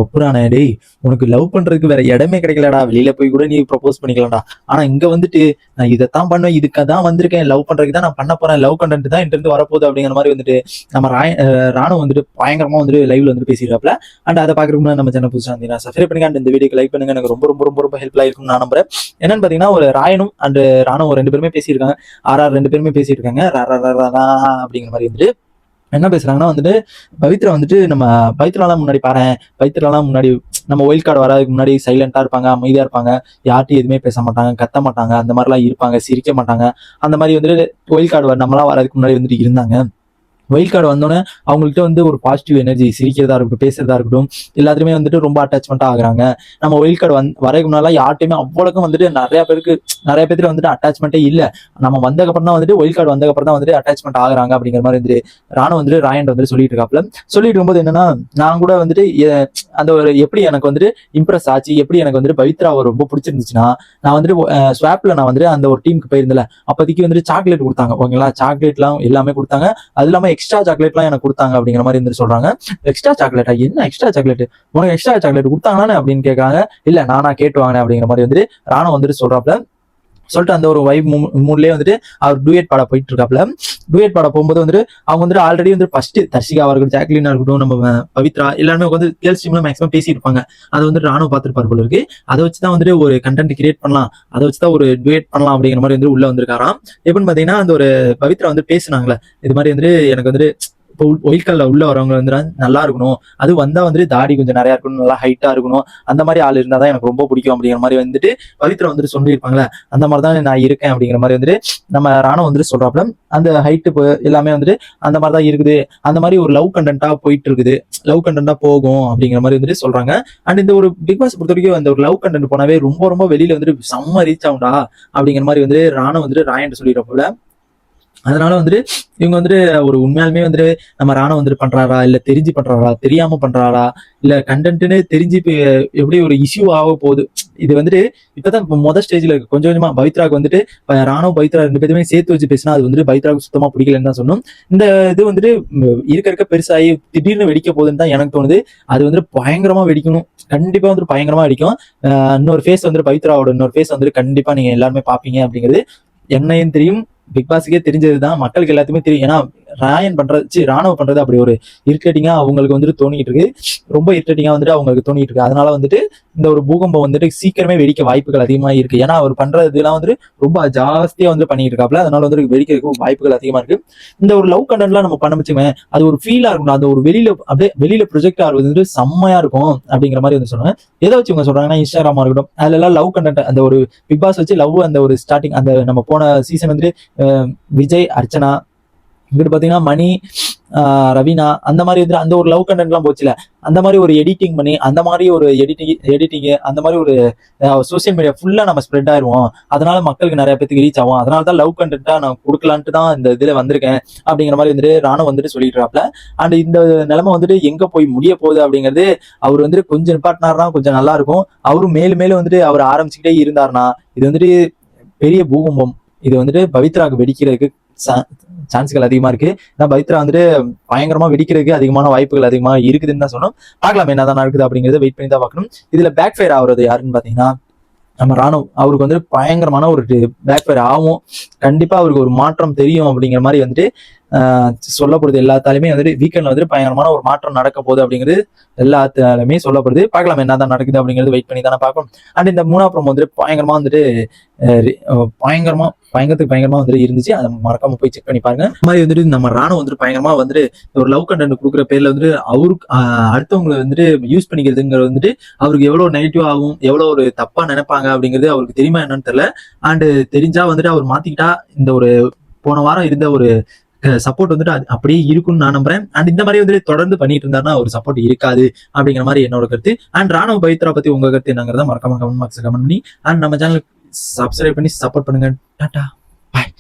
ஒப்புறானே டேய், உனக்கு லவ் பண்றதுக்கு வேற இடமே கிடைக்கலடா, வெளியில போய் கூட நீ ப்ரப்போஸ் பண்ணிக்கலாம்டா. ஆனா இங்க வந்துட்டு நான் இதைத்தான் பண்ணுவேன், இதுக்கு தான் வந்திருக்கேன், லவ் பண்றதுக்கு தான் நான் பண்ண போறேன், லவ் கண்டென்ட் தான் என்கிட்ட இருந்து வரப்போகுது அப்படிங்கிற மாதிரி வந்துட்டு நம்ம ராணுவ வந்துட்டு பயங்கரமா வந்துட்டு லைவ்ல வந்து பேசிடுறாப்ல. அண்ட் அதை பாக்குறதுக்கு முன்னாடி நம்ம சேனல் புதுசா இருந்தீங்கன்னா சப்ஸ்கிரைப் பண்ணுங்க, அண்ட் இந்த வீடியோக்கு லைக் பண்ணுங்க. எனக்கு ரொம்ப ரொம்ப ரொம்ப ரொம்ப ஹெல்ப்ஃபுல்லா இருக்கும்னு நான் நம்புறேன். என்னன்னு பாத்தீங்கன்னா, ஒரு ராயனும் அண்ட் ராணுவம் ரெண்டு பேருமே பேசியிருக்காங்க. ரெண்டு பேருமே பேசியிருக்காங்க அப்படிங்கிற மாதிரி வந்துட்டு என்ன பேசுறாங்கன்னா வந்துட்டு, பவித்ரா வந்துட்டு நம்ம பவித்ராலாம் முன்னாடி பாரு, பவித்ராலாம் முன்னாடி நம்ம ஒயில் கார்டு வராதுக்கு முன்னாடி சைலண்டா இருப்பாங்க, அமைதியா இருப்பாங்க, யார்ட்டையும் எதுவுமே பேச மாட்டாங்க, கத்த மாட்டாங்க, அந்த மாதிரிலாம் இருப்பாங்க, சிரிக்க மாட்டாங்க. அந்த மாதிரி வந்துட்டு ஒயில் கார்டு நம்மளாம் வரதுக்கு முன்னாடி வந்துட்டு இருந்தாங்க. ஒயில் கார்டு வந்தோடனே அவங்கள்ட்ட வந்து ஒரு பாசிட்டிவ் எனர்ஜி, சிரிக்கிறதா இருக்கட்டும், பேசுறதா இருக்கட்டும், எல்லாத்துக்குமே வந்துட்டு ரொம்ப அட்டாச்மெண்டா ஆகுறாங்க. நம்ம ஒயில் கார்டு வரதுக்கு முன்னால யார்ட்டையுமே அவ்வளோக்கும் வந்துட்டு நிறைய பேருக்கு வந்துட்டு அட்டாச்மெண்ட்டே இல்லை. நம்ம வந்ததுக்கப்புறம் தான் வந்துட்டு ஒயில் கார்டு வந்ததுக்கப்புறம் தான் வந்துட்டு அட்டாச்மெண்ட் ஆகுறாங்க அப்படிங்கிற மாதிரி வந்துட்டு ராணுவ வந்துட்டு ராயன் வந்துட்டு சொல்லிட்டு இருக்காப்ல. சொல்லிட்டு இருக்கும்போது என்னன்னா, நான் கூட வந்துட்டு அந்த ஒரு எப்படி எனக்கு வந்துட்டு இம்ப்ரெஸ் ஆச்சு, எப்படி எனக்கு வந்துட்டு பவித்ராவை ரொம்ப பிடிச்சிருந்துச்சுன்னா, நான் வந்துட்டு ஸ்வாப்ல நான் வந்துட்டு அந்த ஒரு டீமுக்கு போயிருந்தேன். அப்போதைக்கு வந்துட்டு சாக்லேட் கொடுத்தாங்க, ஓகேங்களா, சாக்லேட்லாம் எல்லாமே கொடுத்தாங்க. அது இல்லாம எக்ஸ்ட்ரா சாக்லேட்லாம் எனக்கு கொடுத்தாங்க அப்படிங்கிற மாதிரி இருந்து சொல்றாங்க. எக்ஸ்ட்ரா சாக்லேட்டா, என்ன எக்ஸ்ட்ரா சாக்லேட், உனக்கு எக்ஸ்ட்ரா சாக்லேட் கொடுத்தாங்கன்னு அப்படின்னு கேட்கறாங்க. இல்ல நானா கேட்டு வாங்கினேன் அப்படிங்கிற மாதிரி வந்துட்டு ராணுவ வந்துட்டு சொல்றாப்ல. சொல்லிட்டு அந்த ஒரு வைப் மூட்லயே வந்துட்டு அவர் டூயட் பாட போயிட்டு இருக்காப்ல. டூயட் பாட போகும்போது வந்துட்டு அவங்க வந்துட்டு ஆல்ரெடி வந்து ஃபர்ஸ்ட் தர்ஷிகா இருக்கட்டும், ஜாக்லினா இருக்கட்டும், நம்ம பவித்ரா எல்லாருமே வந்து கேர்ள்ஸ் டீம்ல மேக்ஸிமம் பேசியிருப்பாங்க. அதை வந்து ராணுவ பார்த்துருப்பாரு போல இருக்கு. அதை வச்சுதான் வந்துட்டு ஒரு கண்டென்ட் கிரியேட் பண்ணலாம், அதை வச்சுதான் ஒரு டூயட் பண்ணலாம் அப்படிங்கிற மாதிரி வந்து உள்ள வந்திருக்காராம். எப்படின்னு பாத்தீங்கன்னா, அந்த ஒரு பவித்ரா வந்து பேசினாங்களே, இது மாதிரி வந்துட்டு எனக்கு வந்துட்டு இப்போ ஒயில் கால்ல உள்ள வரவங்க வந்து நல்லா இருக்கணும், அது வந்தா வந்துட்டு தாடி கொஞ்சம் நிறைய இருக்கணும், நல்லா ஹைட்டா இருக்கணும், அந்த மாதிரி ஆள் இருந்தாதான் எனக்கு ரொம்ப பிடிக்கும் அப்படிங்கிற மாதிரி வந்துட்டு பவித்ரா வந்துட்டு சொல்லியிருப்பாங்களே, அந்த மாதிரிதான் நான் இருக்கேன் அப்படிங்கிற மாதிரி வந்துட்டு நம்ம ராணுவ வந்துட்டு சொல்றாப்ல. அந்த ஹைட்டு எல்லாமே வந்துட்டு அந்த மாதிரிதான் இருக்குது, அந்த மாதிரி ஒரு லவ் கண்டென்ட்டா போயிட்டு இருக்குது, லவ் கண்டென்ட்டா போகும் அப்படிங்கிற மாதிரி வந்துட்டு சொல்றாங்க. அண்ட் இந்த ஒரு பிக் பாஸ் பொறுத்த வரைக்கும் அந்த ஒரு லவ் கண்டென்ட் போனாவே ரொம்ப ரொம்ப வெளியில வந்துட்டு செம்ம ரீச் ஆகும்டா அப்படிங்கிற மாதிரி வந்து ராணுவ வந்துட்டு ராயன் சொல்லிடுறப்போல. அதனால வந்துட்டு இவங்க வந்துட்டு ஒரு உண்மையாலுமே வந்துட்டு நம்ம ராணுவ வந்துட்டு பண்றாரா, இல்ல தெரிஞ்சு பண்றாரா, தெரியாம பண்றாரா, இல்ல கண்டென்ட்னு தெரிஞ்சு எப்படி ஒரு இஷ்யூ ஆக போகுது. இது வந்துட்டு இப்பதான் முதல் ஸ்டேஜ்ல இருக்கு. கொஞ்சம் கொஞ்சமா பவித்ராக்கு வந்துட்டு ராணுவ பவித்ரா ரெண்டு பேருமே சேர்த்து வச்சு பேசினா அது வந்துட்டு பவித்ராவுக்கு சுத்தமா பிடிக்கலன்னு தான் சொன்னோம். இந்த இது வந்துட்டு இருக்க பெருசாகி திடீர்னு வெடிக்க போகுதுன்னு தான் எனக்கு தோணுது. அது வந்துட்டு பயங்கரமா வெடிக்கணும், கண்டிப்பா வந்துட்டு பயங்கரமா வெடிக்கும். இன்னொரு ஃபேஸ் வந்துட்டு பவித்ராவோட இன்னொரு ஃபேஸ் வந்துட்டு கண்டிப்பா நீங்க எல்லாருமே பாப்பீங்க அப்படிங்கிறது என்னையும் தெரியும், பிக் பாஸுக்கே தெரிஞ்சதுதான், மக்களுக்கு எல்லாத்துக்குமே தெரியும். ஏன்னா ராணுவ பண்றது அப்படி ஒரு இரிட்டேட்டிங்கா அவங்களுக்கு வந்துட்டு தோணிட்டு இருக்கு, ரொம்ப இரிட்டேட்டிங்கா வந்துட்டு அவங்களுக்கு தோணிட்டு இருக்கு. அதனால வந்துட்டு இந்த ஒரு பூகம்பம் வந்துட்டு சீக்கிரமே வெடிக்க வாய்ப்புகள் அதிகமா இருக்கு. ஏன்னா அவர் பண்றதுலாம் வந்து ரொம்ப ஜாஸ்தியா வந்து பண்ணிட்டு இருக்காப்ல, அதனால வந்து வெடிக்கிறதுக்கு வாய்ப்புகள் அதிகமா இருக்கு. இந்த ஒரு லவ் கண்டென்ட்லாம் நம்ம பண்ண வச்சுமே அது ஒரு ஃபீலா இருக்கும், அந்த ஒரு வெளியில ப்ரொஜெக்ட் ஆகுது வந்து செம்மையா இருக்கும் அப்படிங்கிற மாதிரி வந்து சொன்னாங்க. எதை வச்சு இவங்க சொல்றாங்கன்னா, இன்ஸ்டாகிராமா இருக்கட்டும், அதுல எல்லாம் லவ் கண்டென்ட் அந்த ஒரு பிக் பாஸ் வச்சு லவ் அந்த ஒரு ஸ்டார்டிங் அந்த நம்ம போன சீசன் வந்துட்டு விஜய், அர்ச்சனா, இங்கிட்டு பாத்தீங்கன்னா மணி, ரவீனா, அந்த மாதிரி வந்து அந்த ஒரு லவ் கண்டென்ட் எல்லாம் போச்சுல, அந்த மாதிரி ஒரு எடிட்டிங் பண்ணி அந்த மாதிரி ஒரு எடிட்டிங் அந்த மாதிரி ஒரு சோசியல் மீடியா ஃபுல்லா நம்ம ஸ்ப்ரெட் ஆயிருவோம், அதனால மக்களுக்கு நிறைய பேருக்கு ரீச் ஆகும், அதனால தான் லவ் கண்டென்ட்டா நான் கொடுக்கலான்ட்டு தான் இந்த இதுல வந்திருக்கேன் அப்படிங்கிற மாதிரி வந்துட்டு ராணுவ வந்துட்டு சொல்லிடுறாப்ல. அண்ட் இந்த நிலைமை வந்துட்டு எங்க போய் முடிய போகுது அப்படிங்கிறது அவர் வந்துட்டு கொஞ்சம் நிப்பாட்டினார்னா கொஞ்சம் நல்லா இருக்கும். அவரும் மேலும் மேலும் வந்துட்டு அவர் ஆரம்பிச்சுக்கிட்டே இருந்தாருன்னா இது வந்துட்டு பெரிய பூகம்பம், இது வந்துட்டு பவித்ராவுக்கு வெடிக்கிறதுக்கு சான்ஸ்கள் அதிகமா இருக்கு. பவித்ரா வந்துட்டு பயங்கரமா வெடிக்கிறதுக்கு அதிகமான வாய்ப்புகள் அதிகமா இருக்குதுன்னு தான் சொன்னோம். பார்க்கலாம் என்னதான் நடக்குது அப்படிங்கறத வெயிட் பண்ணி தான் பார்க்கணும். இதுல பேக் ஃபயர் ஆகுறது யாருன்னு பாத்தீங்கன்னா, நம்ம ராணுவ அவருக்கு வந்து பயங்கரமான ஒரு பேக் ஃபயர் ஆகும். கண்டிப்பா அவருக்கு ஒரு மாற்றம் தெரியும் அப்படிங்கிற மாதிரி வந்துட்டு சொல்லப்படுது. எல்லாத்தாலுமே வந்துட்டு வீக்கெண்ட்ல வந்துட்டு பயங்கரமான ஒரு மாற்றம் நடக்க போகுது அப்படிங்கிறது எல்லாத்தாலுமே சொல்லப்படுது. பார்க்கலாம் என்னதான் நடக்குது அப்படிங்கிறது வெயிட் பண்ணி தானே பார்க்கணும். அண்ட் இந்த மூணாப்புறம் வந்துட்டு பயங்கரமா வந்துட்டு பயங்கரமா வந்துட்டு இருந்துச்சு. அதை மறக்காம போய் செக் பண்ணி பாருங்க. இந்த மாதிரி வந்துட்டு நம்ம ராணுவ வந்துட்டு பயங்கரமா வந்துட்டு ஒரு லவ் கண்டென்ட் கொடுக்குற பேர்ல வந்துட்டு அவருக்கு அடுத்தவங்களை வந்துட்டு யூஸ் பண்ணிக்கிறதுங்கிறது வந்துட்டு அவருக்கு எவ்வளவு நெகட்டிவ் ஆகும், எவ்வளவு ஒரு தப்பா நினைப்பாங்க அப்படிங்கிறது அவருக்கு தெரியுமா என்னன்னு தெரியல. அண்ட் தெரிஞ்சா வந்துட்டு அவர் மாத்திக்கிட்டா இந்த ஒரு போன வாரம் இருந்த ஒரு சப்போர்ட் வந்துட்டு அப்படியே இருக்கும்னு நான் நம்புறேன். அண்ட் இந்த மாதிரி வந்துட்டு தொடர்ந்து பண்ணிட்டு இருந்தாருன்னா ஒரு சப்போர்ட் இருக்காது அப்படிங்கிற மாதிரி என்னோட கருத்து. அண்ட் ராணுவ பவித்ரா பத்தி உங்க கருத்து என்னங்கிறத மறக்காம கமெண்ட் பாக்ஸ் கமெண்ட் பண்ணி அண்ட் நம்ம சேனல் சப்ஸ்கிரைப் பண்ணி சப்போர்ட் பண்ணுங்க. டாடா, பாய்.